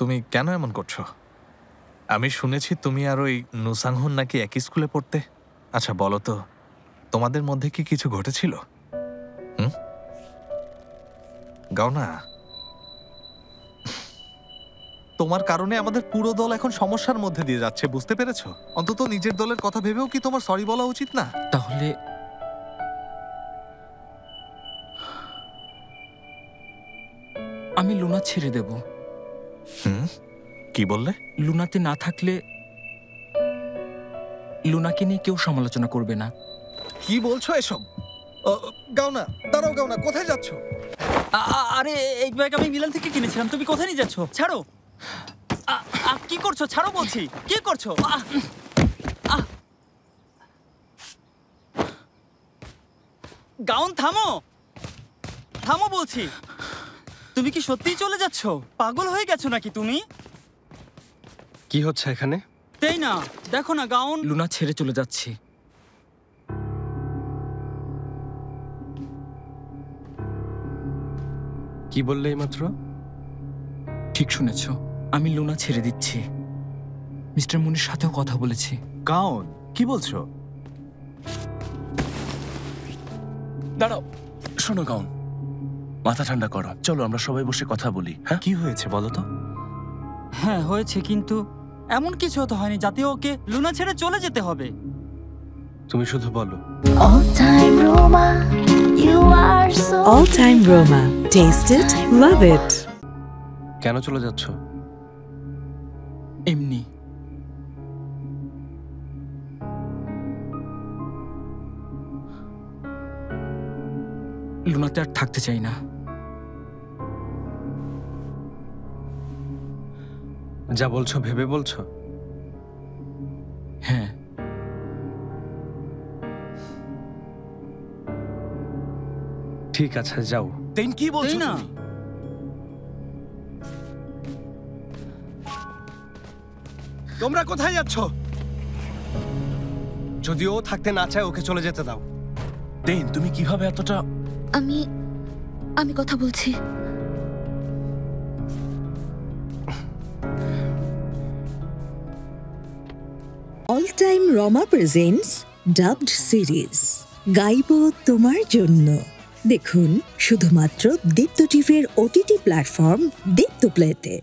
তুমি কেন এমন করছো? আমি শুনেছি তুমি আর ওই নুসাংহুন নাকি একই স্কুলে পড়তে। আচ্ছা বলো তো, তোমাদের মধ্যে কি কিছু ঘটেছিল? গাও না। তোমার কারণে আমাদের পুরো দল এখন সমস্যার মধ্যে দিয়ে যাচ্ছে, বুঝতে পেরেছো? অন্তত নিজের দলের কথা ভেবেও কি তোমার সরি বলা উচিত না? তাহলে আমি লুনা ছেড়ে দেব। কি বললে? লুনাতে না থাকলে লুনাকে নিয়ে কেউ সমালোচনা করবে না। কি বলছো এসব? গাও না, দাঁড়াও, গাও না, কোথায় যাচ্ছ? আরে এই ব্যাগ আমি মিলান থেকে কিনেছিলাম, তুমি কোথায় নিয়ে যাচ্ছ? ছাড়ো। কি করছো? ছাড়ো বলছি। কি করছো? গাউন থামো, থামো বলছি। তুমি কি সত্যিই চলে যাচ্ছ? পাগল হয়ে গেছো নাকি তুমি? কি হচ্ছে এখানে? তাই না, দেখো না গাউন। লুনা ছেড়ে চলে যাচ্ছি। কি বললে এইমাত্র? ঠিক শুনেছ, আমি লুনা ছেড়ে দিচ্ছি। মিস্টার মুনির সাথেও কথা বলেছি। গাউন, কি বলছো? দাঁড়াও, শোনো গাউন, মাথা ঠান্ডা করো, চলো আমরা সবাই বসে কথা বলি। হ্যাঁ, কি হয়েছে বলো তো? হ্যাঁ হয়েছে, কিন্তু এমন কিছু তো হয়নি যাতে ওকে লুনা ছেড়ে চলে যেতে হবে। তুমি শুধু বলো। All time Roma, you are so All time Roma. Taste it, love it. কেন চলে যাচ্ছ? এমনি। লুনাতে আর থাকতে চাই না। যা বলছো ভেবে বলছো? হ্যাঁ। ঠিক আছে, যাও। তেন কি বলছো না। তুমি? তোমরা কোথায় যাচ্ছ? যদি ও থাকতে না চায় ওকে চলে যেতে দাও। তেন, তুমি কিভাবে এতটা... আমি কথা বলছি। All time Roma presents dubbed series. গাইবো তোমার জন্য। দেখুন শুধুমাত্র দীপ্ত টিভির OTT প্ল্যাটফর্ম দীপ্ত প্লেতে।